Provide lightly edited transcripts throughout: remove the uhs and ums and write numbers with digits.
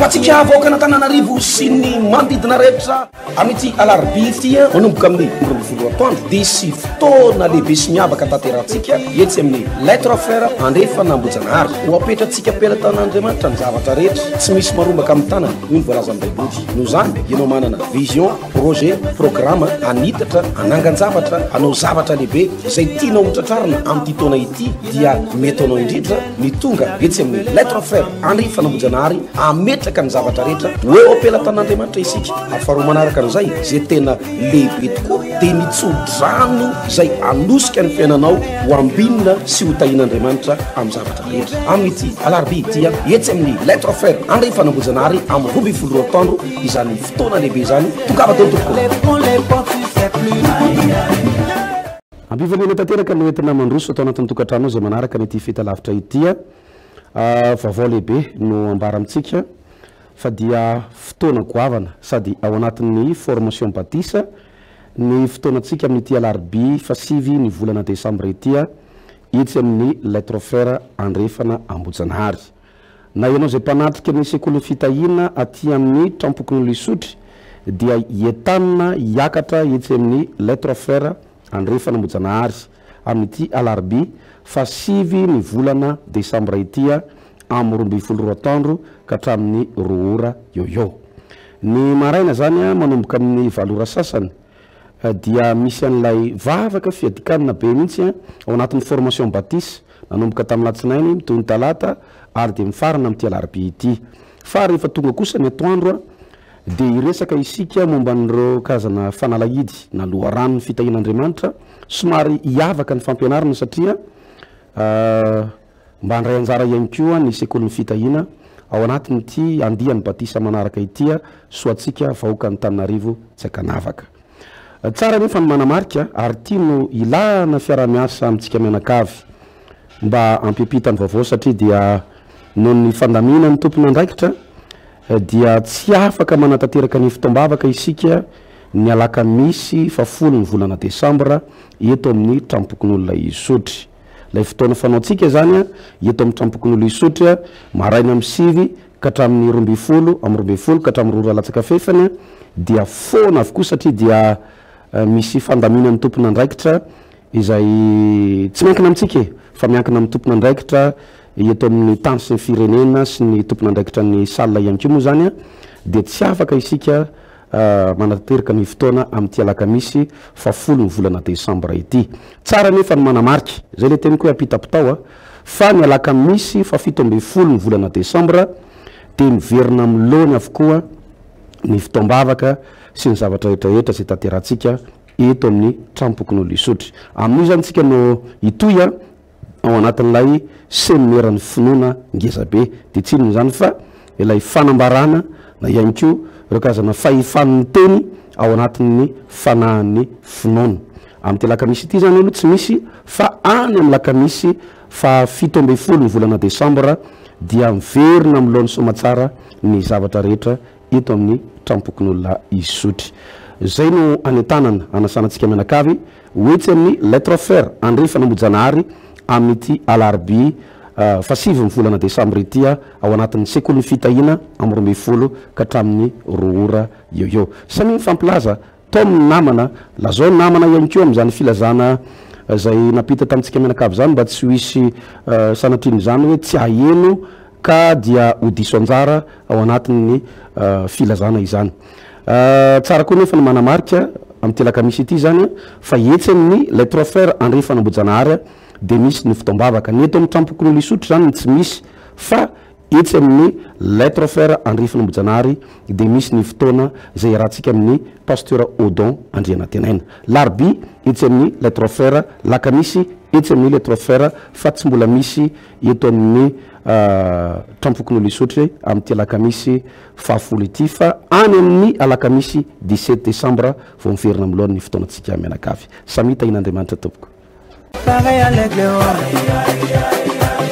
Patsika avoaka n'Antananarivo sy ny manodidina rehetra amity alarobia ity manomboka amin'ny 12 atoandro dia sy fotoana lehibe sy miavaka tanterantsika etsy amin'ny lettre frère andrefana Ambojanahary ho apetratsika am-pelantan'Andriamanitra ny zavatra rehetra tsy misy marombaka amin'ny tanana noho ny voalaza amin'ny baiboly noho izany ianao manana vision projet programme anitatra anangan-javatra anao zavatra lehibe izay tianao hotratrarina amin'ity taona ity dia mety anao indrindra ny tonga etsy amin'ny lettre frère andrefana Ambojanahary ametraka ny zavatra rehetra hoe am-pelantan'Andriamanitra isika afaharoa manaraka an'izay zay tena lehibe tokoa dia nitsodrano izay anosika ny fiainanao ho ambinina sy ho tahin'Andriamanitra amin'ny zavatra rehetra amin'ity alarobia ity etsy amin'ny lettre frère andrefana Ambojanahary amin'ny 12 atoandro izany fotoana lehibe izany tongava tao tokoa ampivanena tanteraka no entina mandroso atao anatin'ny tokantrano izay manaraka n'ity fitalavitra ity vaovao lehibe no ambara amintsika fa dia fotoana goavana sady ao anatin'ny formation batisa ny fotoanantsika amin'ity alarobia fasivy ny volana desambra ity etsy amin'ny lettre frère andrefana Ambojanahary na ianao zay mpanatrika ny sekoly fitahina aty amin'ny trampokon'olo isotry dia entanina hiakatra etsy amin'ny lettre frère andrefana Ambojanahary amin'ity alarobia fasivy ny volana desambra ity amin'ny 12 atoandro ka hatramin'ny 2 ora eo ny maraina zany manomboka amin'ny 7 ora sasany dia misy an'ilay vavaka fiadikanina be mihitsy ao anatin'ny formation batise nanomboka tamin'ny latsinainy toy ny talata ary dia mifarana amin'ity alarobia ity fa rehefa tonga kosa ny atoandro dia iresaka isika momba n'ireo karazana fanalahidy na loharanony fitahin'Andriamanitra somary hiavaka ny fampianarana satria mba andray anjara ihany koa ny sekoly ny fitahina ao anatin'ity andiany batisa manaraka ity soatsika vahoaka ny Tananarivo tsy akanavaka tsara nefa ny manamarika ary ity no ilana fiaramiasa amintsika mianakavy mba ampipitany vaovao satria dia noho ny fandamina ny tompony andraikitra dia tsy afaka manatanteraka ny fitombavaka isika ny alakamisy 10 ny volana desambra eto amin'ny trampokon'olona isotry lay fotoana fanaontsika zany eto amin'ny trampokon'olo isotry maraina amin'ny 7 ka hatramin'ny 12 amin'ny 12 ka hatramin'ny 2 latsaka fefany dia foana avokoa satria dia misy fandamina ny tompony andraikitra izay tsy miankina amintsika fa miankina amin'ny tompony andraikitra eto amin'ny tany sy ny firenena sy ny tompony andraikitra ny salina ihany koa moa zany dia tsy afaka isika manatanteraka ny fotoana amin'ity alakamisy 10 ny volana desambra ity tsara nefa ny manamarika zay le teny koa apitapitao fa ny alakamisy 17 ny volana desambra dia miverina amin'ny lony avokoa ny fitombavaka sy ny zavatra rehetrarehetra zay tanterantsika eto amin'ny trampokon'olo isotry amin'io zany tsika no itoy ao anatin'ilay seminaire-ny finoana ngezabe dia tsinony zany fa ilay fanambarana na ihany koa ireo karazana fahefan'ny teny ao anatin'ny fanahin'ny finoana amin'ity lakamisy ity zany aloha tsy misy fa any amin'ny lakamisy 17 ny volana desambra dia miverina amin'ny laony somatsara ny zavatra rehetra eto amin'ny trampokon'olona isotry zay no anetanana anasanantsika mianakavy hoetsy amin'ny lettre frère andrefana Ambojanahary amin'ity alarobia fasivy ny volana desambra ity ao anatin'ny sekoly ny fitahina amin'ny 12 ka hatramin'ny 2 ora eo samy mifampilaza tao amin'ny namana lazao namana ihany koa amin'izany filazana zay napita tamintsika mianakavy zany mba tsy hoisy sanatriny zany hoe tsy aheno ka dia hodiso anjara ao anatin'ny filazana izany tsara koa nefa ny manamarika amin'ity lakamisy ity zany fa etsy amin'ny lettre frère andrefana Ambojanahary dia misy ny fitombavaka ny eto amin'ny trampokon'olo isotry zany tsy misy fa etsy amin'ny lettre frère andrefana Ambojanahary dia misy ny fotoana zay iarahantsika amin'ny pasteur Odon Andrianatenaina larobia etsy amin'ny lettre frère lakamisy etsy amin'ny lettre frère fa tsy mbola misy eto amin'ny trampokon'olo isotry amin'ity alakamisy 10 ity fa any amin'ny alakamisy 17 desambra vao miverina amin'lohan'ny fotoanantsika mianakavy samy tahin'Andriamanitra tompoko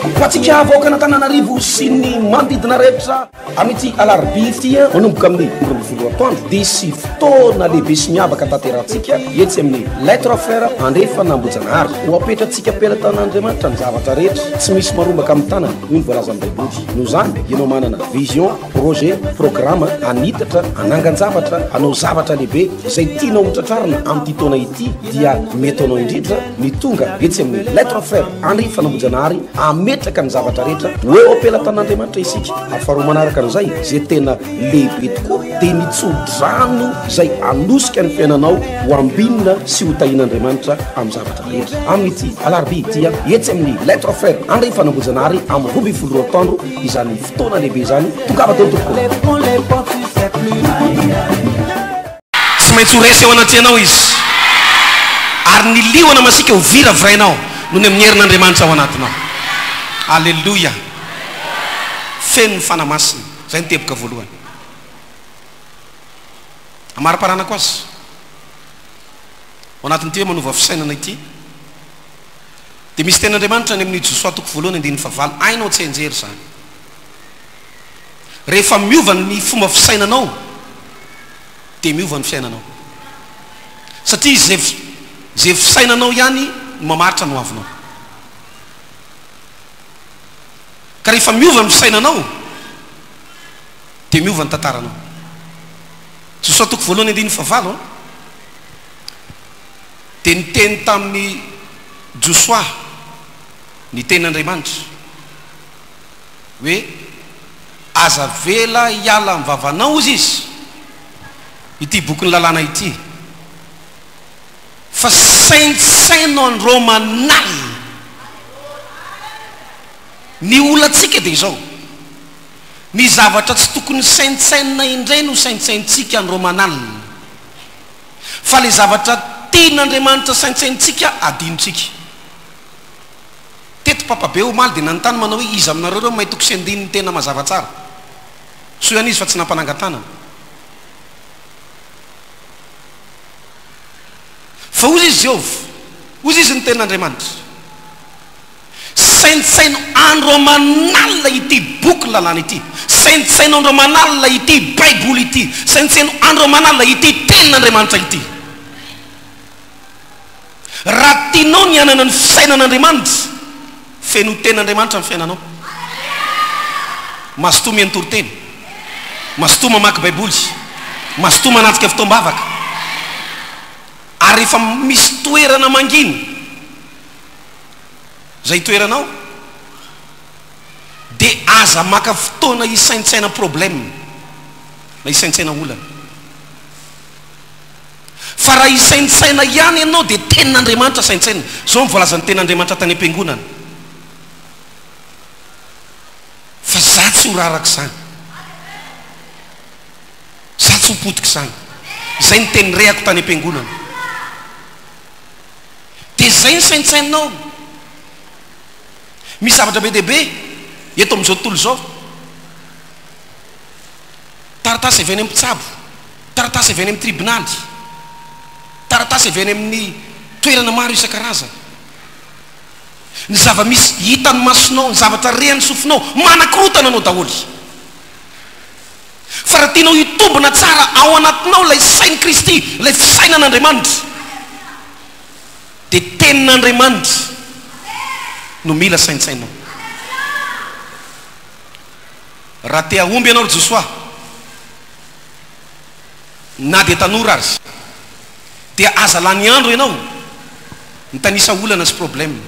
ho atsika avaokana Antananarivo sy ny manodidina rehetra amity alarobia ity manomboka amin'ny 12 atoandro dia sy fotoana lehibe sy miavaka tanterantsika etsy amin'ny lettre fer andrefa nambojanahary ho apetratsika pelatanaandriamanitra ny zavatra rehetra tsy misy marombaka amin'ny tanana noho ny voalaza amin'ny baiboly noho zany ianao manana vision projet programme anitatra anangan-javatra anao zavatra lehibe izay tianao hotratrarina amin'ity taona ity dia mety anao indrindra ny tonga etsy amin'ny lettre fer andrefa nambojanahary ametraka ny zavatra rehetra hoe apelatan'andriamanitra isika afaroa manaraka an'izay zay tena lehibe tokoa dia nitsodrano zay anosika ny fiainanao ho ambinina sy ho tahin'andriamanitra amin'ny zavatra rehetra amin'ity alarobia ity etsy amin'ny lettre fer andrefa nambojanahary amin'ny 12 atoandro izany fotoana lehibe zany tongava teo tokoa tsy maintsy ho resy eo anaty anao izy ary ny liona masika ho vira vrainao noho ny amin'ny herin'andriamanitra ao anatinao. Alleluia. Feno ny fanamasina zay ny teboka voalohany amariparanako azy ao anatin'ity hoe manova fisainana ity dia misy ten'andriamanitra ny amin'ny Josoa toko voalohany 9:9 ainao tsy enjery zany rehefa miova ny fomba fisainanao dia miova ny fiainanao satria zay fisainanao ihany mamaritra no avinao ka rehefa miova ny fisainanao dia miova ny tantaranao. Josoa toko voalohany 9:9 dia niteny tamin'ny Josoa ny ten'andriamanitra hoe aza vela hiala amin'ny vavanao izy ity boky ny lalàna ity fa saintsainao andro manaly ny olantsika dia izao ny zavatra tsy tokony saintsainina indray no saintsaintsika andro manaly fa le zavatra tian'andriamanitra saintsaintsika adinontsika. Teto papabe ho maly dia nanontany manao hoe izy aminareo reo mahay toko sy andininy tena mazava tsara so ihany izy fa tsy nampanangatanana fa ozy izy Jehovah ozy izy ny ten'andriamanitra saintsaino andro manalina ity boky lalàna ity saintsaino andro manalina ity baiboly ity saintsaino andro manalina ity ten'andriamanitra ity raha tianao ny anana ny fisainan'andriamanitra feno ten'andriamanitra amin'ny fiainanao mazotoa miantoroteny mazotoa mamaky baiboly mazotoa manatsika fotoam-bavaka ary efa misy toerana manginy zay toeranao dia aza maka fotoana hisaintsaina problème na hisaintsaina olana fa raha hisaintsaina ihany ianao dia ten'andriamanitra saintsaina zao mivolazan'ny ten'andriamanitra tany am-piangonana fa za tsy ho raraka zany za tsy ho potika zany zay ny teny rehako tany am-piangonana dia zay ny saintsainao misy zavatra be dehibe eto amin'izao tontolo zao taratasy avy any amin'ny mpitsabo taratasy avy any amin'ny tribunaly taratasy avy any amin'ny toerana maro isan-karazana ny zava-misy hitany masonao ny zavatra rehany sofinao manakorotana anao daholy fa raha tianao hitombona tsara ao anatinao lay sain'i Kristy lay fisainan'andriamanitra dia tenin'andriamanitra no mila saintsainao. Raha te ahomby ianao ry Josoa na dia tanora azy dia aza lany andro ianao nitanisa olana sy problème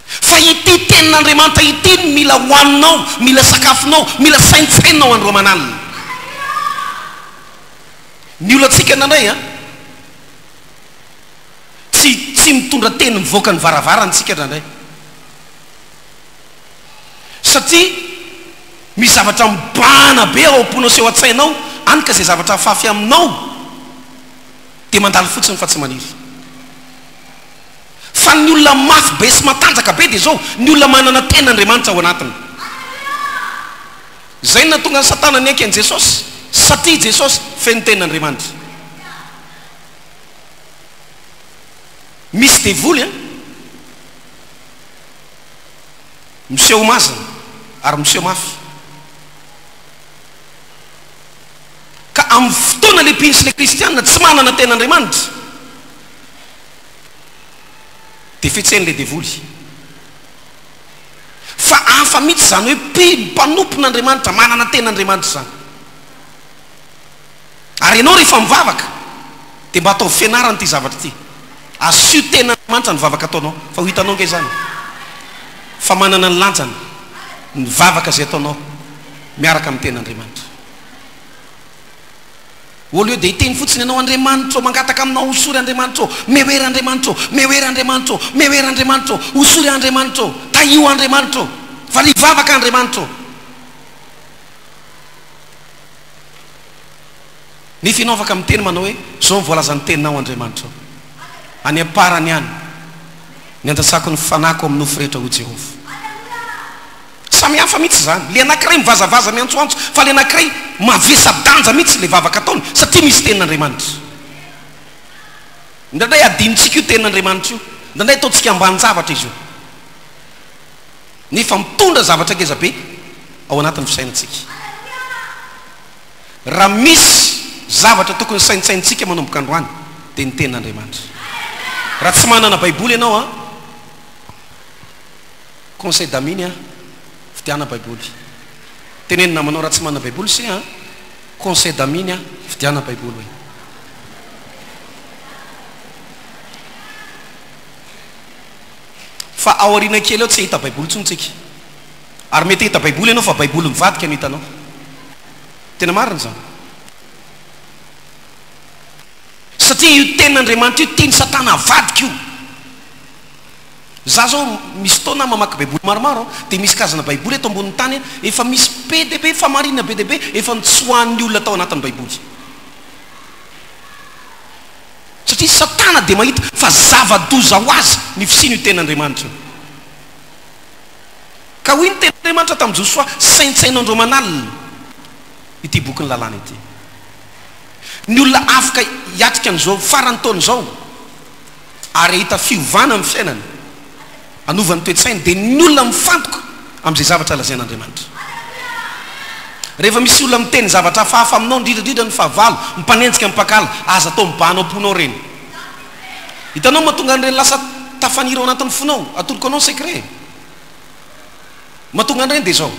fa ity tenin'andriamanitra ity mila hoaninao mila sakafonao mila saintsainao andro manalina ny olantsika nanay tsy mitondra teny mivoaka ny varavarantsika nandray satria misy zavatra mibana be ao am-ponao sy eo an-tsainao any ka zay zavatra fafy aminao dia mandalo fotsiny fa tsy maniry fa ny olona mafy be sy matanjaka be dia zao ny olona manana ten'andriamanitra ao anatiny zay no natonga ny satana ny aiky an' Jesosy satria Jesosy feno ten'andriamanitra misy devoly miseho mazina ary miseho mafy. Ka amin'ny fotoana le mpihitsy le kristianina tsy manana ten'Andriamanitra dia fihitsen'le devoly. Fa hafa mihitsy zany hoe mpanompon'Andriamanitra manana ten'Andriamanitra zany. Ary ianao rehefa mivavaka dia mba atao fianarana ity zavatra ity. Asio ten'Andriamanitra ny vavaka ataonao. Fa ho hitanao nge zany fa manana ny lanjany ny vavaka zay ataonao miaraka amin'ny ten'Andriamanitra. Au lieu dia hiteny fotsiny ianao Andriamanitra mangataka aminao, osory Andriamanitra, mehoery Andriamanitra, mehoery Andriamanitra, mehoery Andriamanitra, osory Andriamanitra, taio Andriamanitra, fa ny vavaka Andriamanitra. Nefa ianao afaka miteny manao hoe zao voalazany teninao Andriamanitra. Any aparany any ny andasako ny fanako amin'ny nofo rehetra ho Jehovah. Samy hafa mihitsy zany. Le anankiray mivazavaza miantsoantso, fa le anankiray mavesa-danja mihitsy le vavaka ataony satria misy tenin'Andriamanitra. Indraindray adinontsika io tenin'Andriamanitra io, indraindray ataontsika ambany zavatra izy io, nefa mitondra zavatra ngeza be ao anatin'ny fisainantsika. Raha misy zavatra tokony saintsaintsika manomboka androany dia ny tenin'Andriamanitra. Raha tsy manana baiboly ianao conseil d'aminy fidiana baiboly. Tenenina namanao raha tsy manana baiboly si conseil d'aminy fidiana baiboly hoe. Fa ao aoriana kely eo tsy hita baiboly tsontsika. Ary mety hita baiboly ianao fa baiboly mivadika no hitanao. Tena marina zany. Satria io tenin'Andriamanitra io teny Satana avadika io. Za zao misy fotoana mamaky baiboly maromaro dia misy karazana baiboly eto ambonin'ny tany efa misy be dia be, famarina be dia be, efa nitsoahan'ny olona tao anatin'ny baiboly. Satria Satana dia mahita fa zava-doza ho azy ny fisiny io tenin'Andriamanitra. Ka hoy ny tenin'Andriamanitra tamin'ny Josoa, saintsainandreo manalina ity boky ny lalàna ity. Ny olona afaka hiatrika an'izao farany taona izao ary hita fiovana amin'ny fiainany, anovany toe-tsainy, dia ny olona mifantoka amin'izay zavatra lazain'Andriamanitra. Rehefa misy olona miteny zavatra hafahafa aminao, indrindradrindra ny fahavalo, mpanenjika mipakala, aza atao mibanao ponao reny. Hitanao mahatonga an'ireny lasa tafanira ao anatin'ny fonao, atoloko anao secret. Mahatonga an'ireny dia zao.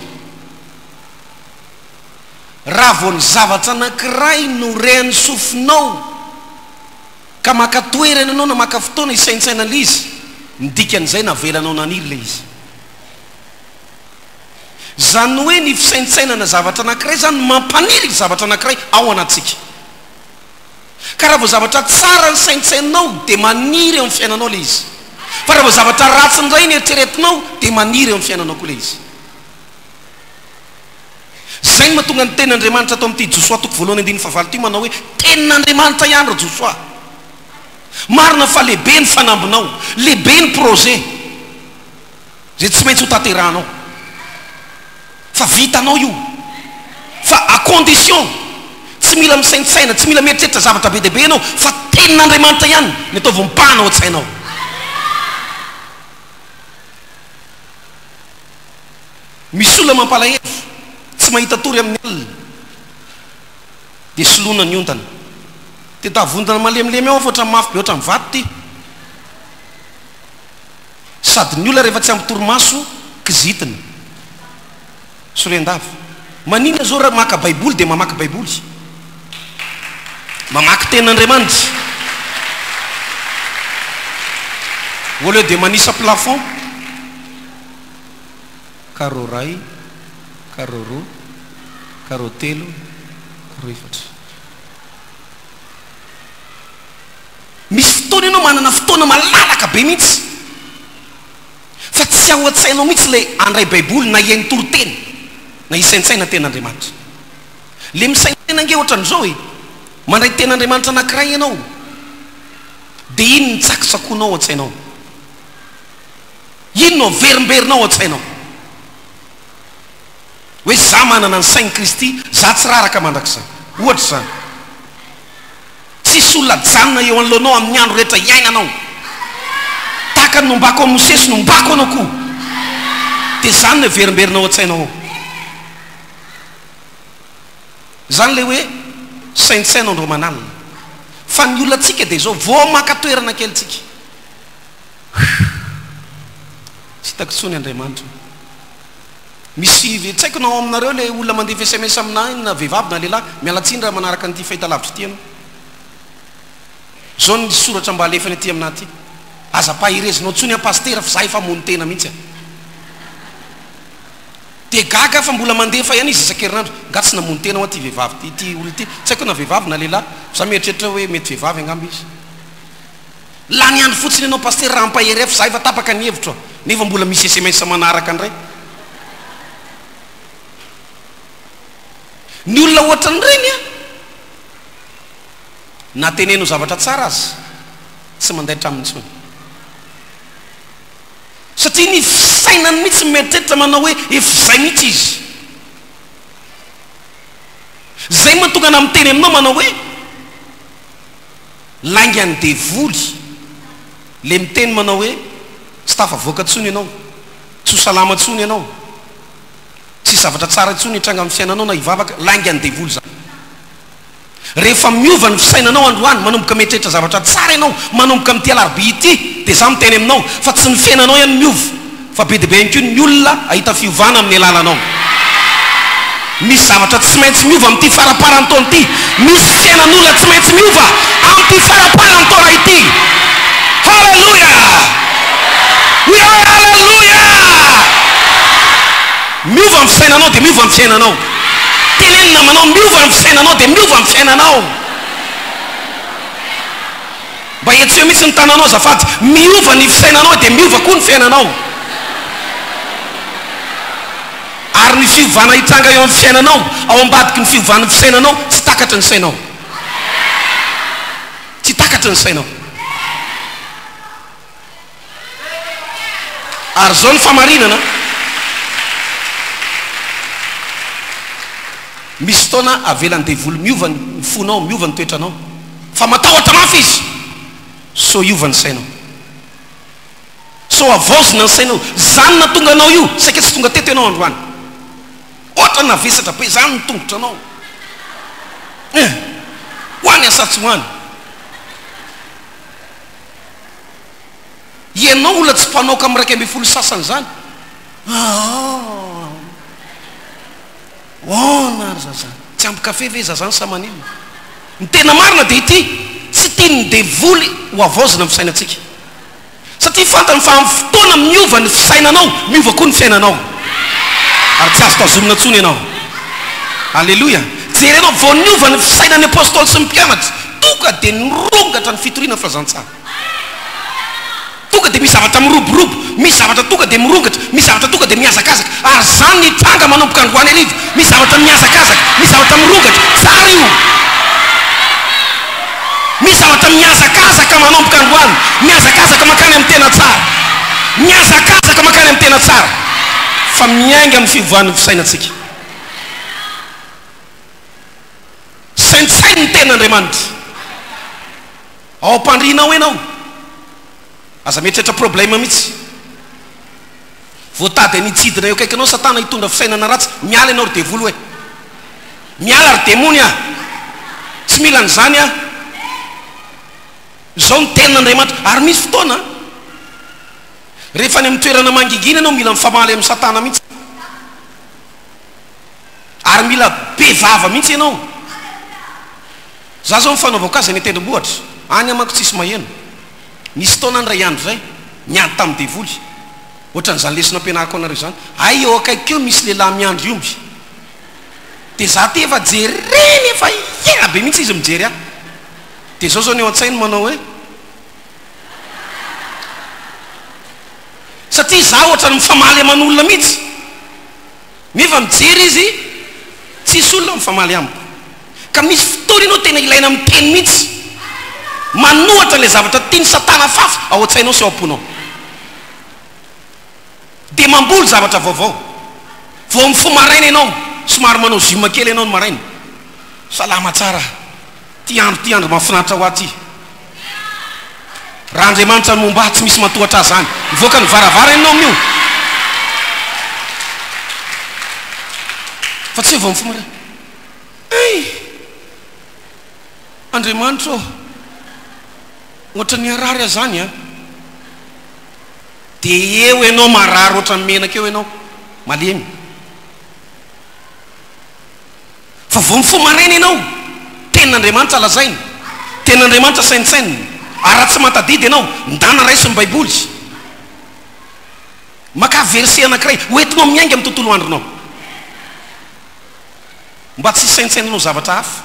Raha vao ny zavatra anankiray no rehan'ny sofinao ka maka toerana anao na maka fotoana isaintsaina le izy, ndikan'izay navelanao naniry le izy. Zany hoe ny fisaintsainana zavatra anankiray zany mampaniry ny zavatra anankiray ao anatsika. Ka raha vao zavatra tsara ny saintsainanao dia maniry eo amin'ny fiainanao le izy. Fa raha vao zavatra ratsy indray ny eritreretinao dia maniry eo amin'ny fiainanao koa le izy. Zay ny mahatonga ny tenin'Andriamanitra atao amin'ity Josoa toko voalohany 9:9 ty manao hoe tenin'Andriamanitra ihany ro Josoa. Marina fa lehibe ny fanambinao, lehibe ny projet zay tsy maintsy ho tanterahanao. Fa vitanao io, fa à condition tsy mila misaintsaina, tsy mila mieritreritra zavatra be dia be ianao, fa tenin'Andriamanitra ihany ny atao vompahana ao an-tsainao. Misy olona mampalahelo tsy mahita tory amin'ny alina dia solona ny ontana, dia tavondana malemilemy ao fa ohatran'ny mafy be, ohatran'ny vato ty. Sady ny olona rehefa tsy ampy torimaso kizitiny soren-dava. Manina zao raha maka baiboly dia mamaky baiboly, mamaky tenin'Andriamanitra. Au lieu dia manisa plafond carreau ray, carreau roa, carreau telo, carreau efatra. Misy fotoana ianao manana fotoana malalaka be mihitsy, fa tsy ao an-tsainao mihitsy le andray baiboly na iainy toroteny na isaintsaina tenin'Andriamanitra. Le misaintsaina nge ohatran'izao hoe mandray tenin'Andriamanitra anankiray ianao dia iny ny tsakotsakonao ao an-tsainao, iny no averimberinao ao an-tsainao hoe za manana ny sain'i Kristy, za tsy raraka mandrakizay. Ohatra zany, tsisy olona janona eo anoloanao amin'ny andro rehetra iainanao, tahaka ny nombako amin'ny Mosesy nombako anao koa. dia zany no verimberinao an-tsainao zany le hoe saintsainao andro manalina fa ny olona tsika dia zao vao maka toerana kely tsika tsy hitako tsony Andriamanitra misy tsy haiko nao aminareo le olona mandefa SMS aminahy na vehivavy na lehilahy mialatsiny raha manaraka an'ity fahita lavitra ity ianao zao ny soratra mba alefany aty aminahy ty aza-pahirezinao tsony apastera fa za efa mony tena mihitsy dia gaga fa mbola mandefa ihany izy isan-kerinandro nga tsy namony tena ho aty vehivavy ty ity olona ity tsy haiko na vehivavy na lehilahy za mieritreritra hoe mety vehivavy angamba izy la ny andro fotsiny ianao pastera raha ampahery fa za efa tapaka ny hevitra nefa mbola misy SMS manaraka andray ny olona ohatra ny reny a na teneno zavatra tsara azy tsy mandaitra amin'ntsony satria ny fisainany mihitsy mieritreritra manao hoe efa zay mihitsy izy zay mahatonga na miteny aminao manao hoe laingany devoly le miteny manao hoe tsy tafavoaka ntsony ianao tsy ho salama ntsony ianao tsy zavatra tsara ntsony hitranga amin'ny fiainanao na hivavaka laingany devoly zany rehefa miova ny fisainanao androany manomboka mieritreritra zavatra tsara ianao manomboka min'ity alarobia ity dia za miteny aminao fa tsy ny fiainanao ihany miova fa be dia be ihany koa ny olona ahita fiovana amin'ny alalanao misy zavatra tsy maintsy miova amin'ity faraparan-taona ity misy fiainan'olona tsy maintsy miova amin'ity faraparan-taona ity halleluja halleluja miova amin'ny fisainanao dia miova amin'ny fiainanao tenenina manao miova amin'ny fisainanao dia miova amin'ny fiainanao mba etseo mihitsy ny tananao zafady miova ny fisainanao dia miova koa ny fiainanao ary ny fiovana hitranga eo amin'ny fiainanao ao ambadiky ny fiovana ny fisainanao tsy takatry ny sainao tsy takatry ny sainao ary zao ny famarinana misy fotoana avelan'ny devoly miova ny fonao miova ny toetranao fa matahotra mafy izy so iova ny sainao so avaozina ny sainao zany na tonga anao io saika tsy tonga teto ianao androany ohatra navesatra be zany ny tongotra anao hoany asatsy hoany ianao olona tsy mpanaoka amin'ny raika amby folo sasany zany nary zazany tsy ampy kafe ve zazany samanilona ny tena marina dia ity tsy tiany devoly ho avaozina amin'ny fisainantsika satria fantany fa amin'ny fotoana miova ny fisainanao miova koa ny fiainanao ary tsy azo tazomina ntsony ianao alleloia jerenao vao niova ny fisainan'ny apôstôly sy ny mpianatra tonga dia nirongatra ny fitoriana ny filazantsara tonga dia misy zavatra miroborobo misy zavatra tonga dia mirongatra misy zavatra tonga dia miazakazaka ary zany nitranga manomboka androany arivo misy zavatra miazakazaka misy zavatra mirongatra tsara io misy zavatra miazakazaka manomboka androany miazakazaka makany amin'ny tena tsara miazakazaka makany amin'ny tena tsara fa miainga amin'ny fiovan'ny fisainantsika saintsainy ny ten'Andriamanitra ao am-pandrianao ianao aza mieritreritra problème mihitsy voatady nitsidina eo kaikanao satana hitondra fisainana ratsy miala ianao ry devoly hoe miala ry demony a tsy mila n'izany a zao ny tenin'Andriamanitra ary misy fotoana rehefa any amin'ny toerana mangigina ianao mila mifamaly amin'ny satana mihitsy ary mila bevava mihitsy ianao za zao mifanaovako azy ny tendrombohatra any amako tsisy maheno nisy fotoana any ray andro zay niady tamin'ny devoly ohatran'izany lesona ampianariko anareo zany ay eo akaikeo misy lehilahy miandro iomby dia za ty efa jereny efa hiena be mihitsy izy mijery ahy dia zao zao ny eo an-tsainy manao hoe satria za ohatra ny mifamaly aman'olona mihitsy nefa mijery izy tsisy olona mifamaly amiko ka misy fotoana ianao tena ilaina miteny mihitsy manohatra le zavatra tiany satana fafa ao an-tsainao sy ao am-ponao dia mamboly zavatra vaovao vao mifo maraina ianao somary manao zima kely ianao ny maraina salama tsara ty andro mahafinaritra ho aty raha Andriamanitra ny momba tsy misy matohatra azy zany mivoaka ny varavara ianao mio misy vao mifomara Andriamanitra ohatra ny arary zany a dia eo ianao marary ohatra ny menaka eo ianao malemy fa vao mifomaraina ianao tenin'Andriamanitra lazainy tenin'Andriamanitra sainitsaininy ary tsy matadidy ianao ndana raisiny baiboly maka verset anankiray hoentinao miainga amin'ny tontolo andronao mba tsy sainitsainanao zavatra hafa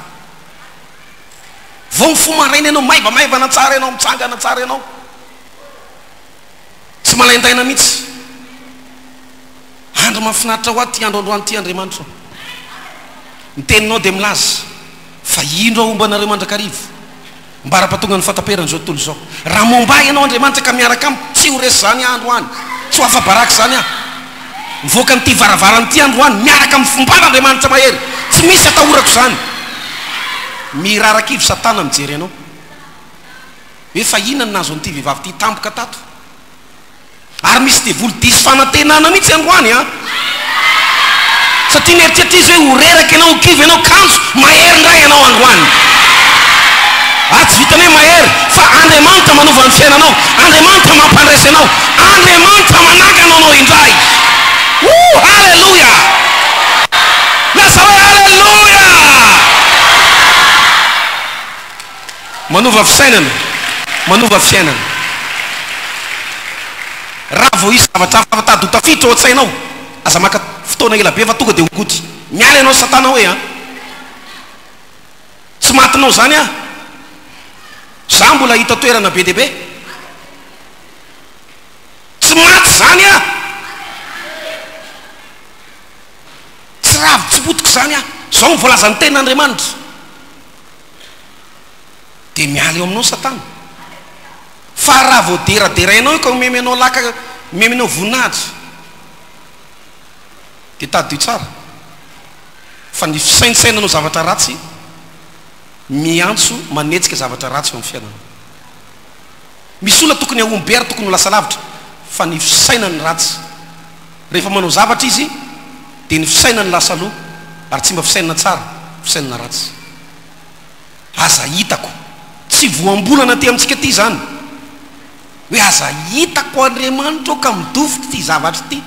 vao mifomaraina ianao maivamaivana tsara ianao mitsangana tsara ianao tsy malaindaina mihitsy andro mahafinaritra ho aty andro androany ty Andriamanitra miteninao dia milaza fa indro ahomba anareo mandrakarivo mba raha-patonga ny fataperan'izao tontolo izao raha momba ianao Andriamanitra ka miaraka aminy tsy ho resy zany andro any tsy ho afa-baraka zany ah mivoaka n'ity varavaranyity andro any miaraka amin'ny fomban'Andriamanitra mahery tsy misy atahorako zany mirarakivo satana mijery ianao hoe fa inona nazo an'ity vehivavy ty tampoka tato ary misy devoly disy fanantenana mihitsy androany a satria mieritreritra izy hoe ho reraka ianao ho kivy ianao kanjo mahery ndray ianao androany tsy vitany hoe mahery fa Andriamanitra manova ny fiainanao Andriamanitra mampandresy anao Andriamanitra manakana anao indray halleluja lasa hoe halleluja manova fisainana manova fiainana raha vao isy zavatra hafa tady ho tafiditra ao an-tsainao aza maka fotoana ela be fa tonga dia hogoty miala ianao satana hoe tsy matinao zany a za mbola hita toerana be dehibe tsy maty zany a tsy ravy tsy potika zany a zao mivoalaza ny tenin'Andriamanitra dia miala eo aminao satana fa raha vao deraderainao ka memenao laka memenao voninahitra dia tady tsara fa ny fisainsainanao zavatra ratsy miantso manetsika zavatra ratsy eo amin'ny fiainana misy olona tokony ahomby ary tokony ho lasa lavitra fa ny fisainany ratsy rehefa manao zavatra izy dia ny fisainany lasa aloha ary tsy mba fisainana tsara fisainana ratsy aza hitako tsy voambolana ty amintsika ty zany hoe aza hitako Andriamanitra ka midofika ty zavatra ty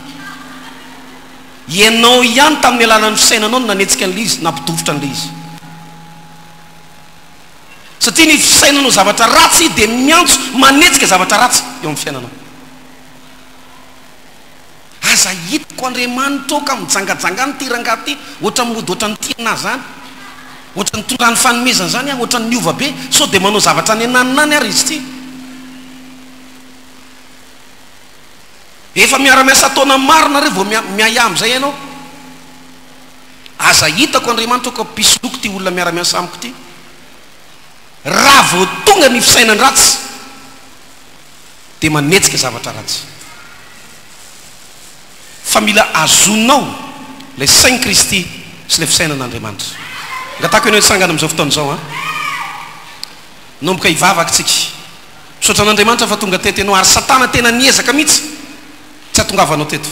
ianao ihany tamin'ny alalany fisainanao no nanetsika an'le izy nampidofitra an'le izy satria ny fisainanao zavatra ratsy dia miantso manetsika zavatra ratsy eo amin'ny fiainanao aza hitako Andriamanitra ka mijangajangany ty rangahy ty ohatra mody ohatra ny tiana zany ohatra ny tondrany fanomezana zany ohatra ny niova be sao dia manao zavatra ny ananinany ary izy ty efa miara-miasa taona marina re vao miaya am'izay ianao aza hitako Andriamanitra ka pisiloko ty olona miara-miasa amiko ty raha vao tonga ny fisainany ratsy dia manetsika zavatra ratsy fa mila azonao le sainy Kristy sy le fisainan'Andriamanitra ngatako ianao hitsangana amin'izao fotoana izao nomboka hivavaka tsika misaotra an'Andriamanitra fa tonga teto ianao ary satana tena niezaka mihitsy tsy atongavanao teto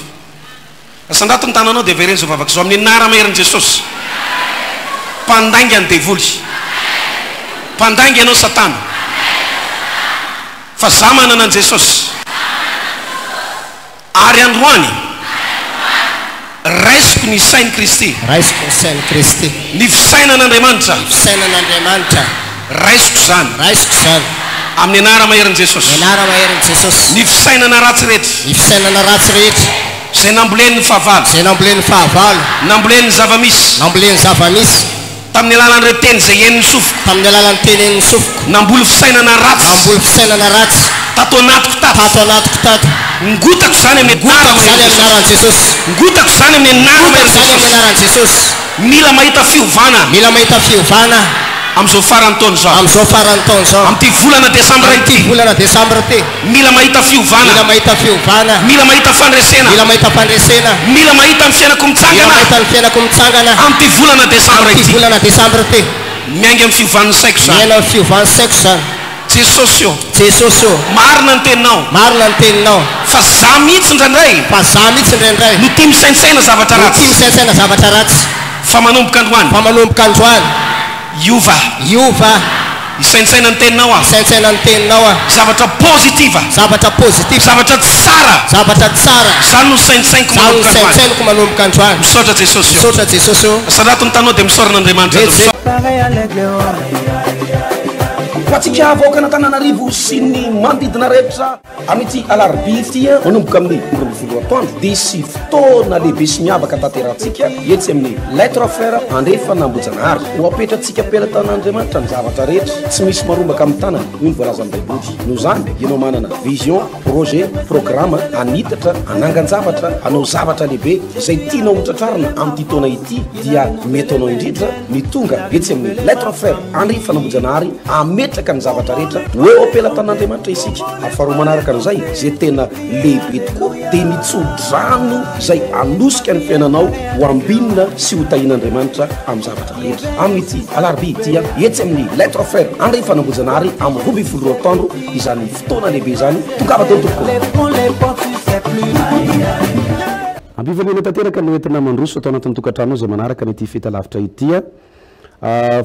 asandrato ny tananao dia vereny zao vavaka zao amin'ny anara maherin'i Jesosy mpandainga ny devoly mpandainga ianao satana fa za manana an' Jesosy ary androany raisiko ny sainy Kristy raisiko ny sainy Kristy ny fisainan'Andriamanitra fisainan'Andriamanitra raisiko zany amin'ny anara maherin'i Jesosy ny fisainana ratsy rehetra ny fisainana ratsy rehetra zay nambolen'ny fahavalo nambolen'ny zavamisy tamin'ny alalan'ireo teny zay eniny sofiko tamin'ny alalan'ny teny eniny sofiko namboly fisainana ratsy tato anatiko tato ngotako zany amin'ny anaran'i Jesosy ngotako zany amin'ny anaran'i Jesosy mila mahita fiovana am'izao farany taona zao am'ty volana desambra ity mila mahita fiovana mila mahita fandresena mila mahita ny fiainako mitsangana am'ty volana desambra ity miainga amin'ny fiovan'ny saiko zany Jesosy io marina ny teninao fa za mihitsy indraindray no tia misainsaina zavatra ratsy fa manomboka androany fa manomboka androany iova isaintsaina ny teninao a isaintsaina ny teninao a zavatra pozitiva zavatra tsara zany no saintsainiko manomboka androany misaotra jesosy misaotra jesosy sarato ny tanao dia misaorana andriamanitra fatsika avoaka n'Antananarivo sy ny manodidina rehetra amity alarobia ity manomboka amin'ny 12 atoandro dia sy fotoana lehibe sy miavaka tanterantsika etsy amin'ny lettre frère andrefa Nambojanahary ho apetratsika pelatanaandriamanitra ny zavatra rehetra tsy misy marombaka amin'ny tanana noho ny voalazan'ny baiboly noho zany ianao manana vision projet programme anitatra anangan-javatra anao zavatra lehibe izay tianao hotratrarina amin'ity taona ity dia mety anao indrindra mitonga etsy amin'ny lettre frère andrefa Nambojanahary ametraka ny zavatra rehetra hoe apelantan'andriamanitra isika afaroa manaraka an'izay zay tena lehibe tokoa dia nitsodrano zay anosika ny fiainanao ho ambinina sy ho tahin'andriamanitra amin'ny zavatra rehetra amin'ity alarobia ity etsy amin'ny lettre frère andrefa Nambojanahary amin'ny 12 atoandro izany fotoana lehibe zany tongava teo tokoa ampivanena tanteraka no entina mandroso atao anatin'ny tokantrano zay manaraka nyity fitalavitra itya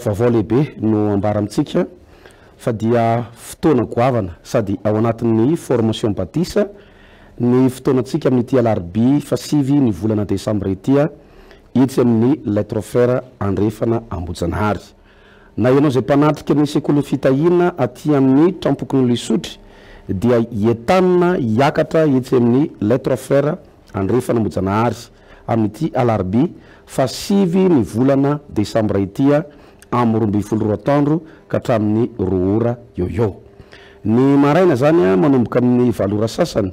vaovao lehibe no ambara amintsika fa dia fotoana goavana sady ao anatin'ny formation batisa ny fotoanantsika amin'ity alarobia fasivy ny volana desambra itya itsy amin'ny lettre frère andrefana Nambojanahary na ianao zay mpanatrika amin'ny sekoly fitahina aty amin'ny trampokon'olo isotry dia entanina hiakatra itsy amin'ny lettre frère andrefana Nambojanahary amin'ity alarobia fasivy ny volana desambra itya amin'ny 12 atoandro ka hatramin'ny 2 ora eo ny maraina zany manomboka amin'ny 7 ora sasany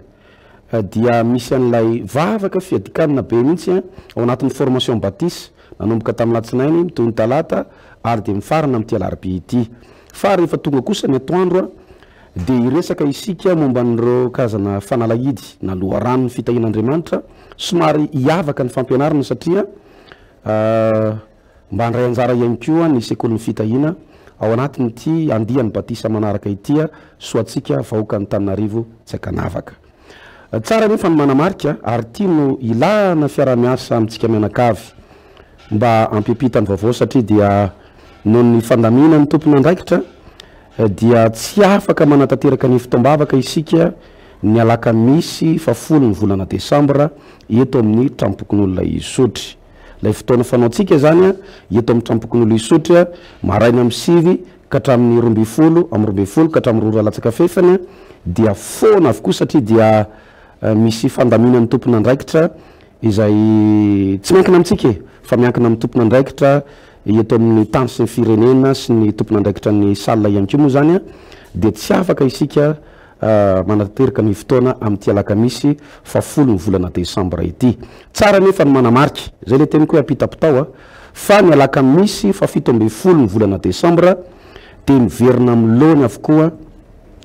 dia misy an'ilay vavaka fiadikanina be mihitsy ao anatin'ny formation batise nanomboka tamin'ny latsinainy mitoy ny talata ary dia mifarana amin'ity alarobia ity fa rehefa tonga kosa ny atoandro dia iresaka isika momba n'ireo karazana fanalahidy na loharanony fitahin'andriamanitra somary hiavaka ny fampianarana satria mba andray anjara ihany koa ny sekoly fitahina ao anatin'ity andiany batisa manaraka itya soatsika vahoaka ny Antananarivo tsy akanavaka tsara nefa ny manamarika ary ity no ilana fiaramiasa amintsika mianakavy mba ampipitany vaovao satria dia noho ny fandamina ny tompony andraikitra dia tsy afaka manatanteraka ny fitombavaka isika ny alakamisy 10 ny volana desambra eto amin'ny trampokon'olona isotry lay fotoana fanaotsika zany eto amin'ny trampokon'olo isotry maraina amin'ny 7 ka hatramin'ny 12 amin'ny 12 ka hatramin'ny 2 ora latsaka fefany dia foana avokoa satria dia misy fandamina ny tompony andraikitra izay tsy miankina amintsika fa miankina amin'ny tompony andraikitra eto amin'ny tany sy ny firenena sy ny tompony andraikitra ny salina ihany koa moa zany dia tsy afaka isika manatanteraka ny fotoana amin'ity alakamisy 10 ny volana desambra ity tsara nefa ny manamarika zay le teniko hoe apitapitao fa ny alakamisy 17 ny volana desambra dia miverina milony avokoa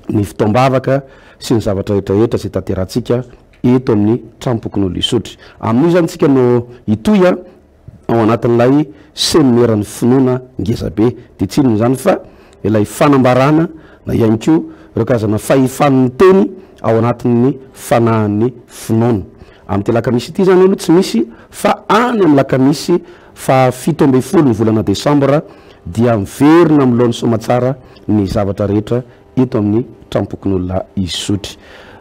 ny fitombavaka sy ny zavatra rehetrarehetra zay tanterantsika eto amin'ny trampokon'olo isotry amin'io zany tsika no itoy ao anatin'ilay seminaire ny finoana ngezabe dia tsy inona zany fa ilay fanambarana na ihany koa ireo karazana fahifan'ny teny ao anatin'ny fanahin'ny finoana amin'ity lakamisy ity zany aloha tsy misy fa any amin'ny lakamisy 17 ny volana desambra dia miverina milohan'ny somatsara ny zavatra rehetra eto amin'ny trampokon'olona isotry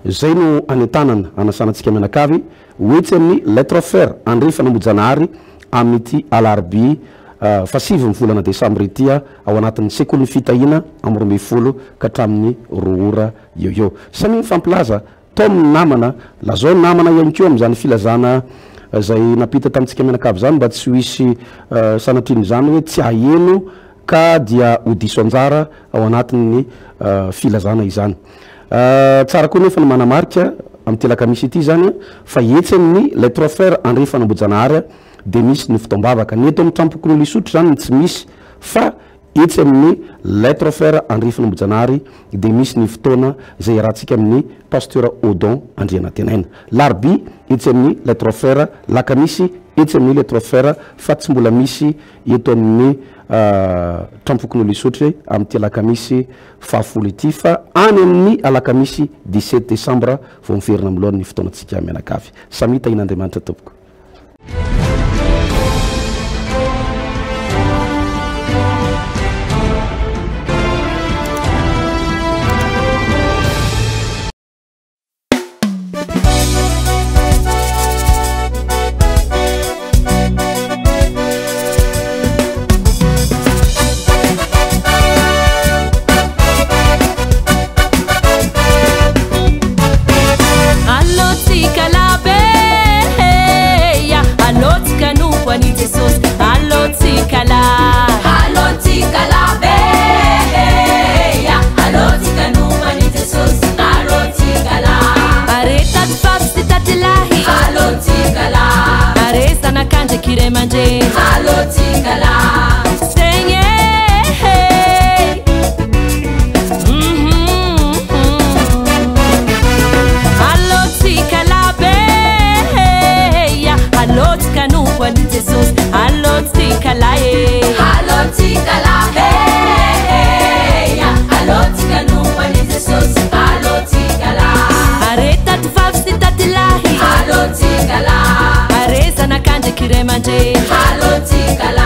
zay no anentanana anasanantsika mianakavy hoetsy amin'ny lettre frère andrefa Nambojanahary amin'ity alarobia fasivy ny volana desambra itya ao anatin'ny sekoly fitahina amin'ny 12 ka hatramin'ny 2 ora eo samy fampilaza tao amin'ny namana lazao namana ihany koa amin'izany filazana zay napita tamintsika mianakavy zany mba tsy hoisy sanatriny zany hoe tsy aheno ka dia odiso anjara ao anatin'ny filazana izany tsara koa nefa ny manamarika amin'ity lakamisy ity zany fa etsy amin'ny lettre frère andrefa Nambojanahary dia misy ny fitombavaka ny eto amin'ny trampokon'olo isotry zany tsy misy fa etsy amin'ny lettre frère andrefa Nambojanahary dia misy ny fotoana zay rahantsika amin'ny pasteur Odon Andrianatenaina larobia etsy amin'ny lettre frère lakamisy etsy amin'ny lettre frère fa tsy mbola misy eto amin'ny trampokon'olo isotry amin'ity alakamisy 10 ity fa any amin'ny alakamisy 17 desambra vao miverina milohan'ny ny fotoanantsika mianakavy samita in'Andriamanitra tompoko kiremanje halotikala senye halotikala be halotika nukwani Jesus halotikala halotikala halotika nukwani Jesus halotikala areta tufafsitatilahi halotikala areza nakanje kiremanje halotikala